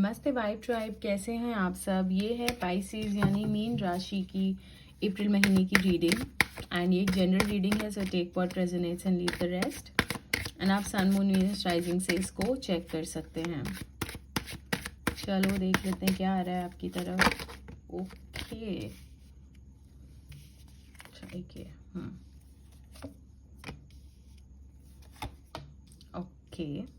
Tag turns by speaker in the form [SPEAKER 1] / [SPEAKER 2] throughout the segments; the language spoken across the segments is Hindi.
[SPEAKER 1] नमस्ते वाइब ट्राइब, कैसे हैं आप सब। ये है पाइसेस यानी मीन राशि की अप्रैल महीने की रीडिंग एंड ये एक जनरल रीडिंग है, so take what resonates and leave the rest. And आप सन मून वीनस राइजिंग से इसको चेक कर सकते हैं। चलो देख लेते हैं क्या आ रहा है आपकी तरफ। ओके देखिए, ओके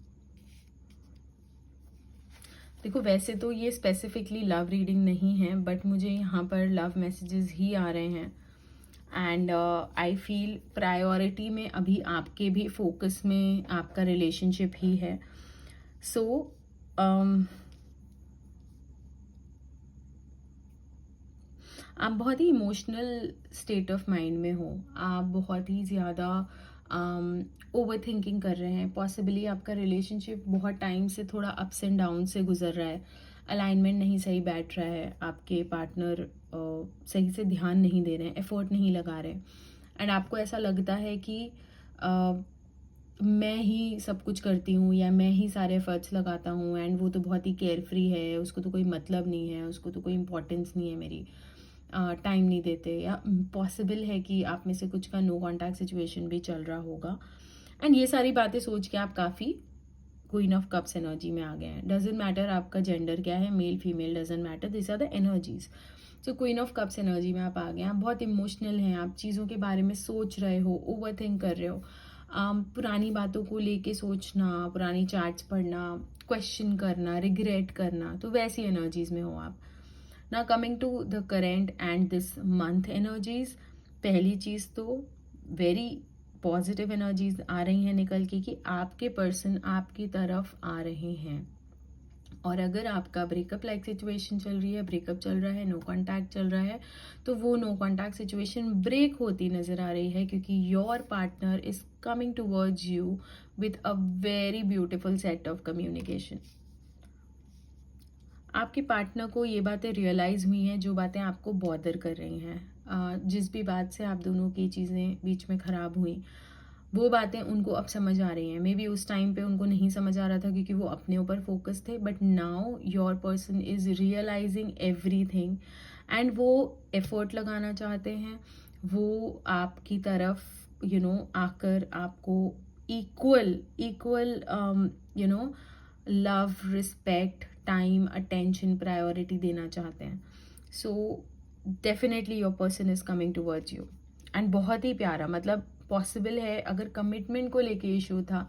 [SPEAKER 1] देखो, वैसे तो ये स्पेसिफिकली लव रीडिंग नहीं है, बट मुझे यहाँ पर लव मैसेजेस ही आ रहे हैं। एंड आई फील प्रायोरिटी में अभी आपके भी फोकस में आपका रिलेशनशिप ही है। सो आप बहुत ही इमोशनल स्टेट ऑफ माइंड में हो। आप बहुत ही ज़्यादा ओवर थिंकिंग कर रहे हैं। पॉसिबली आपका रिलेशनशिप बहुत टाइम से थोड़ा अप्स एंड डाउन से गुजर रहा है। अलाइनमेंट नहीं सही बैठ रहा है, आपके पार्टनर सही से ध्यान नहीं दे रहे हैं, एफर्ट नहीं लगा रहे। एंड आपको ऐसा लगता है कि मैं ही सब कुछ करती हूँ या मैं ही सारे एफर्ट्स लगाता हूँ एंड वो तो बहुत ही केयर फ्री है, उसको तो कोई मतलब नहीं है, उसको तो कोई इम्पोर्टेंस नहीं है मेरी, टाइम नहीं देते। या पॉसिबल है कि आप में से कुछ का नो कॉन्टैक्ट सिचुएशन भी चल रहा होगा। एंड ये सारी बातें सोच के आप काफ़ी क्वीन ऑफ कप्स एनर्जी में आ गए हैं। डजेंट मैटर आपका जेंडर क्या है, male female doesn't matter, this are the energies. So queen of cups energy में आप आ गए हैं। आप बहुत इमोशनल हैं, आप चीज़ों के बारे में सोच रहे हो, ओवर थिंक कर रहे हो। पुरानी बातों को लेके सोचना, पुरानी चैट्स पढ़ना, क्वेश्चन करना, रिग्रेट करना, तो वैसी एनर्जीज में हो आप। ना coming to the current and this month energies, पहली चीज़ तो वेरी पॉजिटिव एनर्जीज आ रही हैं निकल के कि आपके पर्सन आपकी तरफ आ रहे हैं। और अगर आपका ब्रेकअप लाइक सिचुएशन चल रही है, ब्रेकअप चल रहा है, नो कॉन्टैक्ट चल रहा है, तो वो नो कॉन्टैक्ट सिचुएशन ब्रेक होती नजर आ रही है, क्योंकि your partner is coming towards you with a very beautiful set of communication. आपके पार्टनर को ये बातें रियलाइज हुई हैं जो बातें आपको बॉदर कर रही हैं। जिस भी बात से आप दोनों की चीज़ें बीच में ख़राब हुई, वो बातें उनको अब समझ आ रही हैं। मे बी उस टाइम पे उनको नहीं समझ आ रहा था क्योंकि वो अपने ऊपर फोकस थे, but now your person is realising everything and वो एफर्ट लगाना चाहते हैं। वो आपकी तरफ आकर आपको equal equal love, respect, time, attention, priority देना चाहते हैं। So definitely your person is coming towards you and बहुत ही प्यारा, मतलब पॉसिबल है अगर कमिटमेंट को लेके इशू था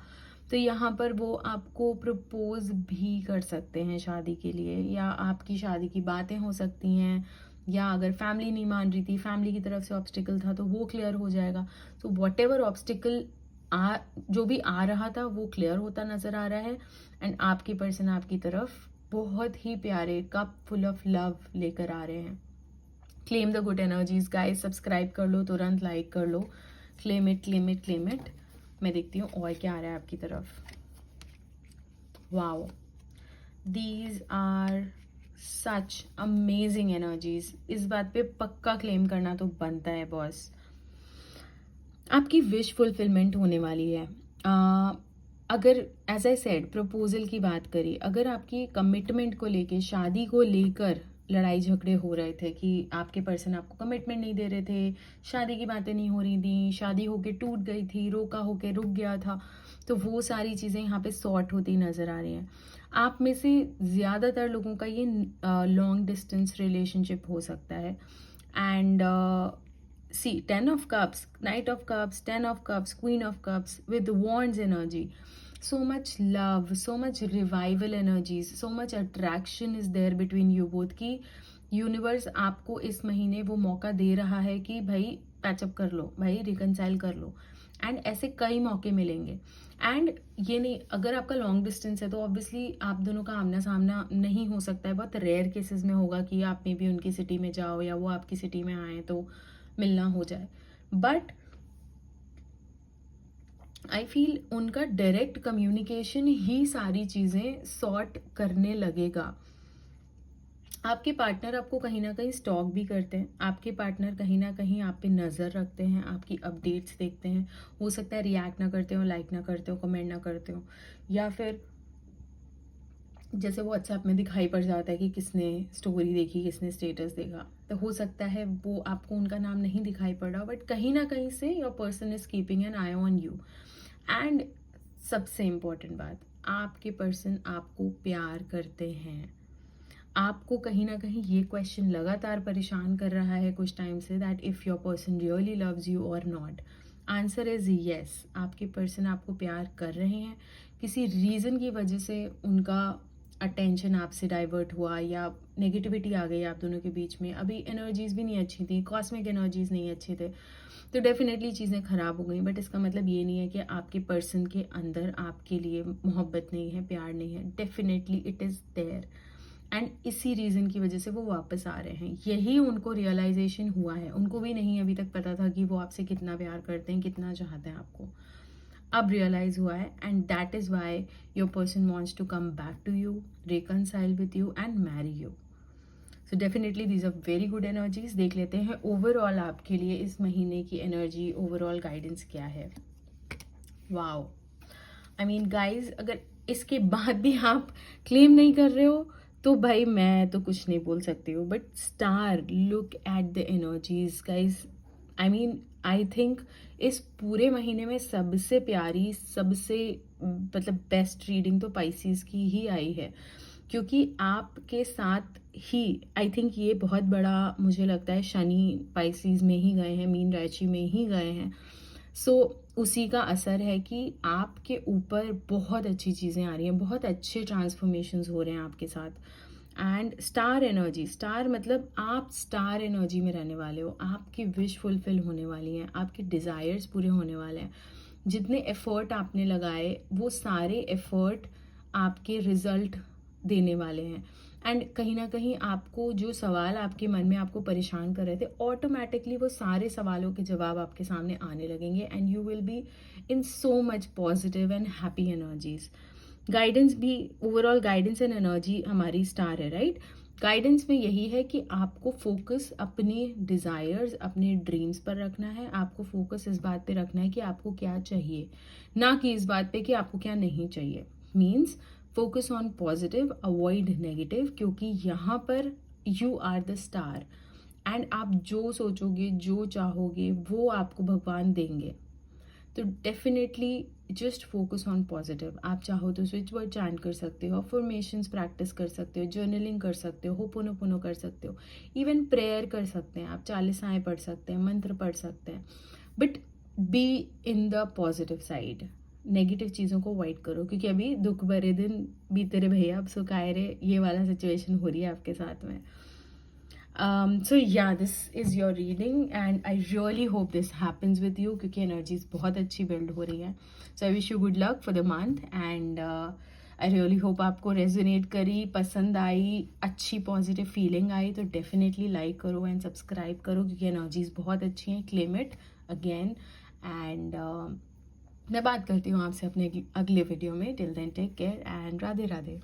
[SPEAKER 1] तो यहाँ पर वो आपको प्रपोज भी कर सकते हैं शादी के लिए, या आपकी शादी की बातें हो सकती हैं, या अगर फैमिली नहीं मान रही थी, फैमिली की तरफ से ऑब्स्टिकल था तो वो क्लियर हो जाएगा। सो वॉट एवर ऑब्स्टिकल जो भी आ रहा था वो क्लियर होता नजर आ रहा है। एंड आपकी पर्सन आपकी तरफ बहुत ही प्यारे कप फुल ऑफ लव लेकर आ रहे हैं। Claim the good energies guys, subscribe कर लो, तुरंत लाइक कर लो। Claim it, claim it, claim it. मैं देखती हूँ और क्या आ रहा है आपकी तरफ। Wow, these are such amazing energies. इस बात पे पक्का क्लेम करना तो बनता है बॉस। आपकी विश फुलफिलमेंट होने वाली है। अगर एज आई सेड प्रपोजल की बात करी, अगर आपकी कमिटमेंट को लेके, शादी को लेकर लड़ाई झगड़े हो रहे थे कि आपके पर्सन आपको कमिटमेंट नहीं दे रहे थे, शादी की बातें नहीं हो रही थी, शादी होके टूट गई थी, रोका होके रुक गया था, तो वो सारी चीज़ें यहाँ पे सॉर्ट होती नज़र आ रही हैं। आप में से ज़्यादातर लोगों का ये लॉन्ग डिस्टेंस रिलेशनशिप हो सकता है। And see, 10 of cups, knight of cups, 10 of cups, queen of cups with wands energy. So much love, so much revival energies, so much attraction is there between you both की यूनिवर्स आपको इस महीने वो मौका दे रहा है कि भाई पैचअप कर लो, भाई रिकनसाइल कर लो। एंड ऐसे कई मौके मिलेंगे। एंड ये नहीं, अगर आपका लॉन्ग डिस्टेंस है तो ऑब्वियसली आप दोनों का आमना सामना नहीं हो सकता है। बहुत रेयर केसेस में होगा कि आप मे भी उनकी सिटी में जाओ या वो आपकी सिटी में आए तो मिलना हो जाए। बट आई फील उनका डायरेक्ट कम्युनिकेशन ही सारी चीज़ें सॉर्ट करने लगेगा। आपके पार्टनर आपको कहीं ना कहीं स्टॉक भी करते हैं, आपके पार्टनर कहीं ना कहीं आप पे नज़र रखते हैं, आपकी अपडेट्स देखते हैं। हो सकता है रिएक्ट ना करते हो, लाइक ना करते हो, कमेंट ना करते हो, या फिर जैसे व्हाट्सएप में दिखाई पड़ जाता है कि किसने स्टोरी देखी, किसने स्टेटस देखा, तो हो सकता है वो आपको उनका नाम नहीं दिखाई पड़ रहा, बट कहीं ना कहीं से your person is keeping an I on you. And सबसे इम्पोर्टेंट बात, आपके पर्सन आपको प्यार करते हैं। आपको कहीं ना कहीं ये क्वेश्चन लगातार परेशान कर रहा है कुछ टाइम से, that if your person really loves you और नॉट। आंसर इज़ येस, आपके पर्सन आपको प्यार कर रहे हैं। किसी रीज़न की वजह से उनका अटेंशन आपसे डाइवर्ट हुआ या नेगेटिविटी आ गई आप दोनों के बीच में, अभी एनर्जीज भी नहीं अच्छी थी, कॉस्मिक एनर्जीज नहीं अच्छे थे, तो डेफिनेटली चीज़ें ख़राब हो गई। बट इसका मतलब ये नहीं है कि आपके पर्सन के अंदर आपके लिए मोहब्बत नहीं है, प्यार नहीं है। Definitely it is there, and इसी रीज़न की वजह से वो वापस आ रहे हैं। यही उनको रियलाइजेशन हुआ है, उनको भी नहीं अभी तक पता था कि वो आपसे कितना प्यार करते हैं, कितना चाहते हैं आपको। अब रियलाइज हुआ है, and that is why your person wants to come back to you, reconcile with you and marry you. So definitely these are very good energies. देख लेते हैं ओवरऑल आपके लिए इस महीने की एनर्जी, ओवरऑल गाइडेंस क्या है। वाओ, आई मीन गाइज, अगर इसके बाद भी आप क्लेम नहीं कर रहे हो तो भाई मैं तो कुछ नहीं बोल सकती हूँ। But star, look at the energies guys. I mean I think इस पूरे महीने में सबसे प्यारी, सबसे मतलब बेस्ट रीडिंग तो पाइसिस की ही आई है, क्योंकि आपके साथ ही आई थिंक ये बहुत बड़ा मुझे लगता है शनि पाइसिस में ही गए हैं, मीन राशि में ही गए हैं। सो उसी का असर है कि आपके ऊपर बहुत अच्छी चीज़ें आ रही हैं, बहुत अच्छे ट्रांसफॉर्मेशंस हो रहे हैं आपके साथ। एंड स्टार एनर्जी, स्टार मतलब आप स्टार एनर्जी में रहने वाले हो, आपकी विश फुलफिल होने वाली हैं, आपके डिज़ायर्स पूरे होने वाले हैं। जितने एफर्ट आपने लगाए वो सारे एफर्ट आपके रिजल्ट देने वाले हैं। एंड कहीं ना कहीं आपको जो सवाल आपके मन में आपको परेशान कर रहे थे, ऑटोमेटिकली वो सारे सवालों के जवाब आपके सामने आने लगेंगे, and you will be in so much positive and happy energies. Guidance भी, ओवरऑल गाइडेंस एंड एनर्जी हमारी स्टार है, राइट। गाइडेंस में यही है कि आपको फोकस अपने डिज़ायर्स, अपने ड्रीम्स पर रखना है। आपको फोकस इस बात पे रखना है कि आपको क्या चाहिए, ना कि इस बात पे कि आपको क्या नहीं चाहिए। Means focus on positive, avoid negative, क्योंकि यहाँ पर you are the star, and आप जो सोचोगे, जो चाहोगे, वो आपको भगवान देंगे। तो definitely just focus on positive. आप चाहो तो स्विच वर्ड चैंट कर सकते हो, अफर्मेशंस प्रैक्टिस कर सकते हो, जर्नलिंग कर सकते हो, होपोनोपोनो कर सकते हो, इवन प्रेयर कर सकते हैं आप, चालीसाएँ पढ़ सकते हैं, मंत्र पढ़ सकते हैं। But be in the positive side, negative चीज़ों को अवॉइड करो, क्योंकि अभी दुख भरे दिन बीते रे भैया, अब सुख आए रे, ये वाला सिचुएशन हो रही है आपके साथ में। So yeah, this is your reading and I really hope this happens with you, क्योंकि energies बहुत अच्छी build हो रही है। So I wish you good luck for the month and I really hope आपको resonate करी, पसंद आई, अच्छी positive feeling आई, तो definitely like करो and subscribe करो, क्योंकि energies बहुत अच्छी हैं। Claim it again and मैं बात करती हूँ आपसे अपने अगले वीडियो में। Till then take care and Radhe Radhe.